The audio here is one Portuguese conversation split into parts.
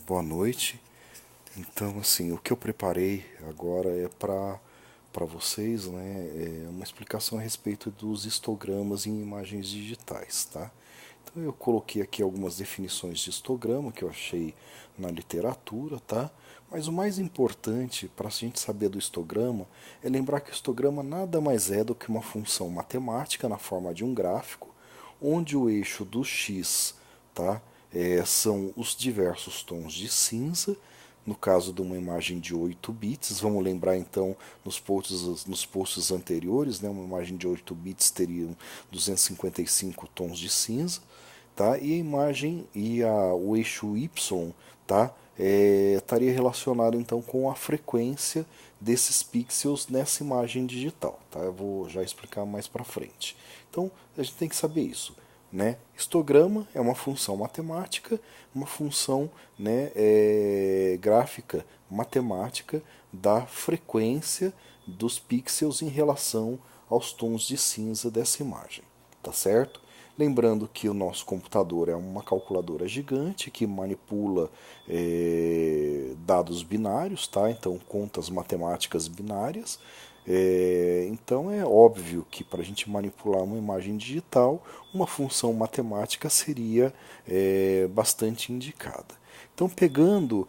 Boa noite. Então, assim, o que eu preparei agora é para vocês, né, uma explicação a respeito dos histogramas em imagens digitais, tá? Então, eu coloquei aqui algumas definições de histograma que eu achei na literatura, tá? Mas o mais importante para a gente saber do histograma é lembrar que o histograma nada mais é do que uma função matemática na forma de um gráfico, onde o eixo do x, tá, são os diversos tons de cinza, no caso de uma imagem de 8 bits. Vamos lembrar então nos posts anteriores, né, uma imagem de 8 bits teria 255 tons de cinza, tá? E a imagem o eixo y, tá? Estaria relacionado então com a frequência desses pixels nessa imagem digital, tá? Eu vou já explicar mais para frente. Então a gente tem que saber isso, né? Histograma é uma função matemática, uma função, né, gráfica matemática da frequência dos pixels em relação aos tons de cinza dessa imagem, tá certo? Lembrando que o nosso computador é uma calculadora gigante que manipula dados binários, tá? Então, contas matemáticas binárias. Então, é óbvio que para a gente manipular uma imagem digital, uma função matemática seria bastante indicada. Então, pegando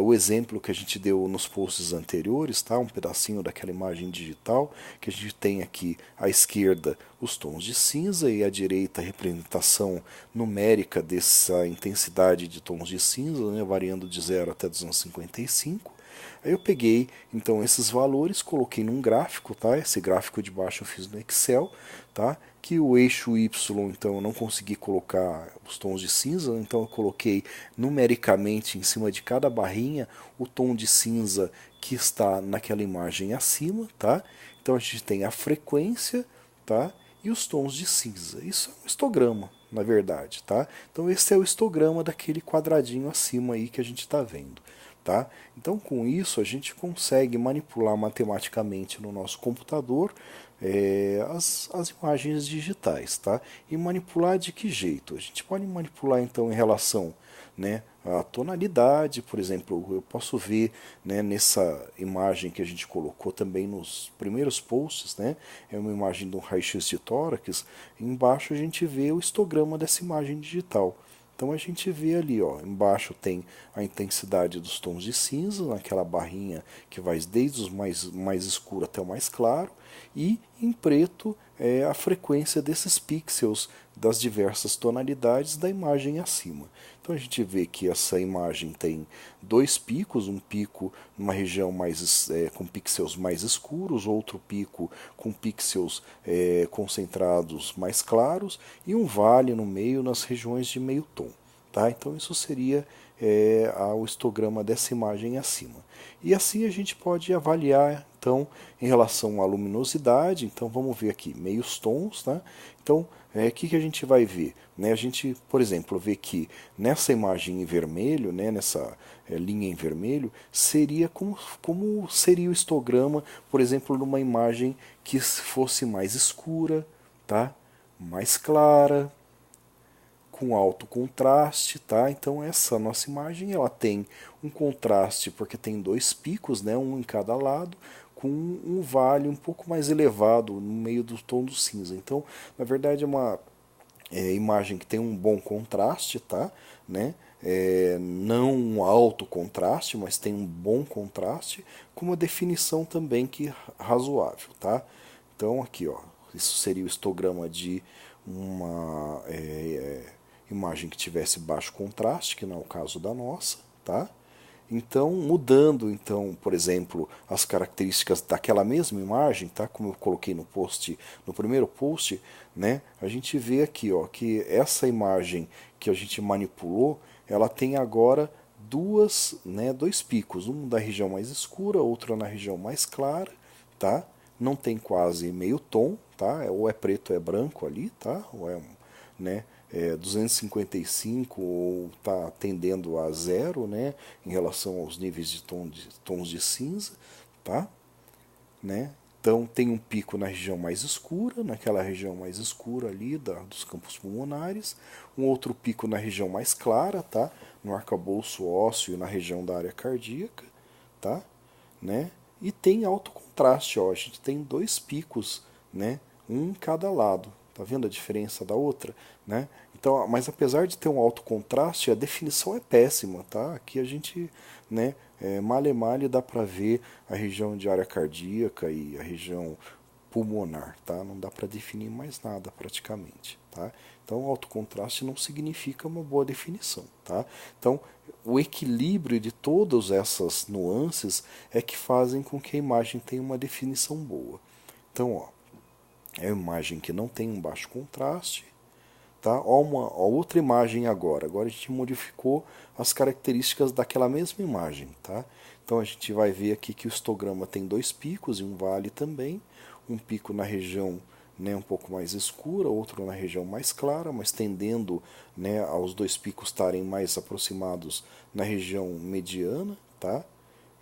o exemplo que a gente deu nos posts anteriores, tá? Um pedacinho daquela imagem digital, que a gente tem aqui à esquerda os tons de cinza e à direita a representação numérica dessa intensidade de tons de cinza, né? Variando de 0 até 255. Aí eu peguei então esses valores, coloquei num gráfico, tá? Esse gráfico de baixo eu fiz no Excel, tá? Que o eixo Y, então eu não consegui colocar os tons de cinza, então eu coloquei numericamente em cima de cada barrinha o tom de cinza que está naquela imagem acima, tá? Então a gente tem a frequência, tá? E os tons de cinza. Isso é um histograma, na verdade, tá? Então esse é o histograma daquele quadradinho acima aí que a gente está vendo. Tá? Então, com isso, a gente consegue manipular matematicamente no nosso computador as imagens digitais. Tá? E manipular de que jeito? A gente pode manipular então em relação, né, à tonalidade, por exemplo. Eu posso ver, né, nessa imagem que a gente colocou também nos primeiros posts, né, é uma imagem de um raio-x de tórax. Embaixo a gente vê o histograma dessa imagem digital. Então a gente vê ali, ó, embaixo tem a intensidade dos tons de cinza, naquela barrinha que vai desde os mais escuro até o mais claro, e em preto é a frequência desses pixels das diversas tonalidades da imagem acima. Então a gente vê que essa imagem tem dois picos, um pico numa região com pixels mais escuros, outro pico com pixels concentrados mais claros e um vale no meio nas regiões de meio tom. Tá? Então isso seria o histograma dessa imagem acima. E assim a gente pode avaliar então em relação à luminosidade. Então vamos ver aqui meios tons, tá? Então que a gente vai ver? Né? A gente, por exemplo, vê que nessa imagem em vermelho, né, nessa linha em vermelho, seria como seria o histograma, por exemplo, numa imagem que fosse mais escura, tá? Mais clara, com alto contraste, tá? Então essa nossa imagem ela tem um contraste porque tem dois picos, né? Um em cada lado, com um vale um pouco mais elevado no meio do tom do cinza. Então, na verdade, é uma imagem que tem um bom contraste, tá? Né? Não um alto contraste, mas tem um bom contraste, com uma definição também que razoável, tá? Então aqui, ó, isso seria o histograma de uma imagem que tivesse baixo contraste, que não é o caso da nossa, tá? Então, mudando, então, por exemplo, as características daquela mesma imagem, tá? Como eu coloquei no primeiro post, né? A gente vê aqui, ó, que essa imagem que a gente manipulou, ela tem agora dois picos, um da região mais escura, outro na região mais clara, tá? Não tem quase meio tom, tá? Ou é preto ou é branco ali, tá? Ou é, né? 255 ou está tendendo a zero, né, em relação aos níveis de tons de cinza, tá? Né? Então tem um pico na região mais escura, naquela região mais escura ali dos campos pulmonares, um outro pico na região mais clara, tá? no arcabouço ósseo e na região da área cardíaca, tá? Né? E tem alto contraste, ó, a gente tem dois picos, né? Um em cada lado. Tá vendo a diferença da outra, né? Então, mas apesar de ter um alto contraste, a definição é péssima, tá? Aqui a gente, né, male male dá para ver a região de área cardíaca e a região pulmonar, tá? Não dá para definir mais nada praticamente, tá? Então, alto contraste não significa uma boa definição, tá? Então, o equilíbrio de todas essas nuances é que fazem com que a imagem tenha uma definição boa. Então, ó, é uma imagem que não tem um baixo contraste, tá? Ó outra imagem agora. Agora a gente modificou as características daquela mesma imagem, tá? Então a gente vai ver aqui que o histograma tem dois picos e um vale também, um pico na região, né, um pouco mais escura, outro na região mais clara, mas tendendo, né, aos dois picos estarem mais aproximados na região mediana, tá?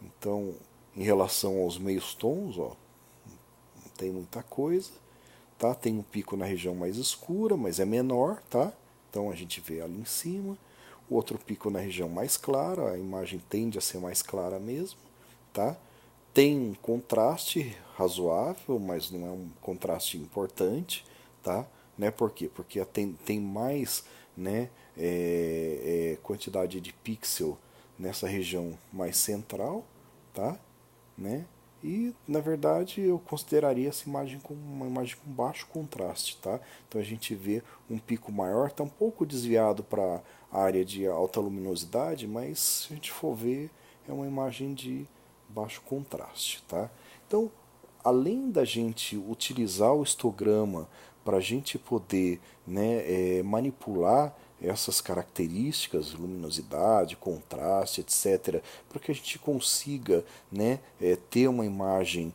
Então, em relação aos meios tons, ó, não tem muita coisa, tá? Tem um pico na região mais escura, mas é menor, tá? Então a gente vê ali em cima. O outro pico na região mais clara, a imagem tende a ser mais clara mesmo, tá? Tem um contraste razoável, mas não é um contraste importante, tá? Né? Por quê? Porque tem mais, né, quantidade de pixel nessa região mais central, tá? Né? E na verdade eu consideraria essa imagem como uma imagem com baixo contraste, tá? Então a gente vê um pico maior, está um pouco desviado para a área de alta luminosidade, mas se a gente for ver é uma imagem de baixo contraste, tá? Então, além da gente utilizar o histograma para a gente poder, né, manipular essas características, luminosidade, contraste, etc., para que a gente consiga, né, ter uma imagem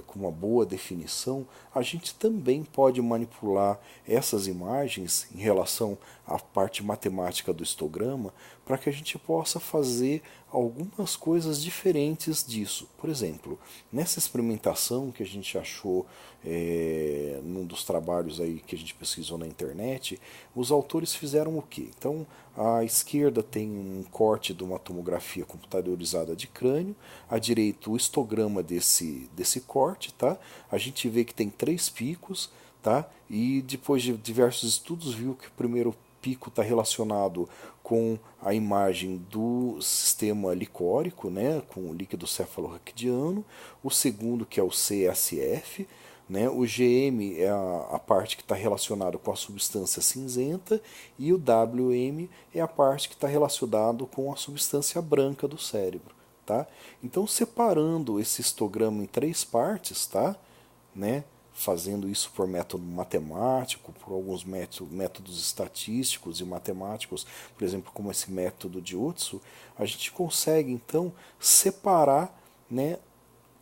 com uma boa definição, a gente também pode manipular essas imagens em relação à parte matemática do histograma para que a gente possa fazer algumas coisas diferentes disso. Por exemplo, nessa experimentação que a gente achou num dos trabalhos aí que a gente pesquisou na internet, os autores fizeram o quê? Então, à esquerda tem um corte de uma tomografia computadorizada de crânio, à direita o histograma desse corte, tá? A gente vê que tem três picos, tá? E depois de diversos estudos viu que o primeiro pico está relacionado com a imagem do sistema licórico, né, com o líquido cefalorraquidiano, o segundo que é o CSF, né, o GM é a parte que está relacionada com a substância cinzenta e o WM é a parte que está relacionada com a substância branca do cérebro. Tá? Então, separando esse histograma em três partes, tá? Né? Fazendo isso por método matemático, por alguns métodos estatísticos e matemáticos, por exemplo, como esse método de Utsu, a gente consegue então separar, né,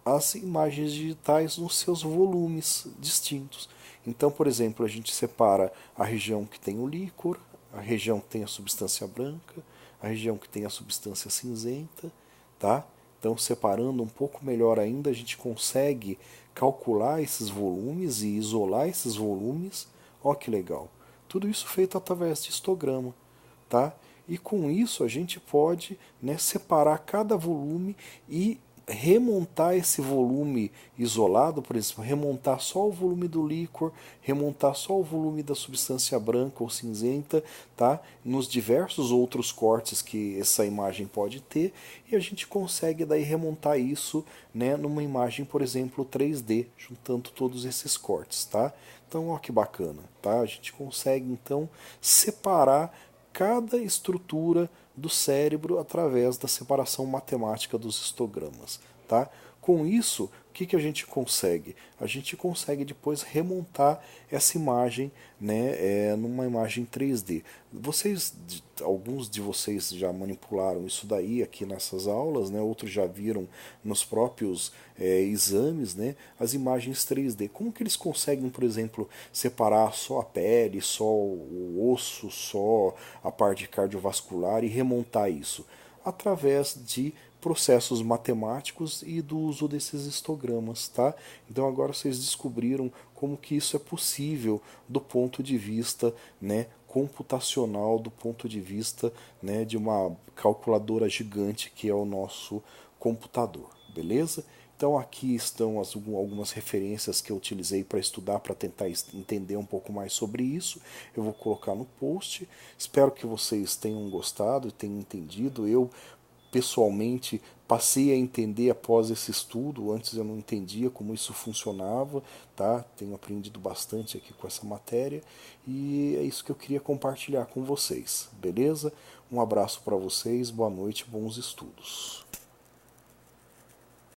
as imagens digitais nos seus volumes distintos. Então, por exemplo, a gente separa a região que tem o líquor, a região que tem a substância branca, a região que tem a substância cinzenta, tá? Então, separando um pouco melhor ainda, a gente consegue calcular esses volumes e isolar esses volumes. Ó que legal. Tudo isso feito através de histograma, tá? E com isso a gente pode, né, separar cada volume e remontar esse volume isolado, por exemplo, remontar só o volume do líquor, remontar só o volume da substância branca ou cinzenta, tá? Nos diversos outros cortes que essa imagem pode ter, e a gente consegue daí remontar isso, né, numa imagem, por exemplo, 3D, juntando todos esses cortes, tá? Então, ó que bacana, tá? A gente consegue então separar cada estrutura do cérebro através da separação matemática dos histogramas. Tá? Com isso, o que a gente consegue? A gente consegue depois remontar essa imagem, né, numa imagem 3D. Alguns de vocês já manipularam isso daí aqui nessas aulas, né, outros já viram nos próprios exames, né, as imagens 3D. Como que eles conseguem, por exemplo, separar só a pele, só o osso, só a parte cardiovascular e remontar isso? Através de processos matemáticos e do uso desses histogramas, tá? Então agora vocês descobriram como que isso é possível do ponto de vista, né, computacional do ponto de vista, né, de uma calculadora gigante que é o nosso computador, beleza? Então aqui estão algumas referências que eu utilizei para estudar, para tentar entender um pouco mais sobre isso. Eu vou colocar no post. Espero que vocês tenham gostado e tenham entendido. Eu pessoalmente passei a entender após esse estudo. Antes eu não entendia como isso funcionava, tá? Tenho aprendido bastante aqui com essa matéria e é isso que eu queria compartilhar com vocês, beleza? Um abraço para vocês, boa noite, bons estudos.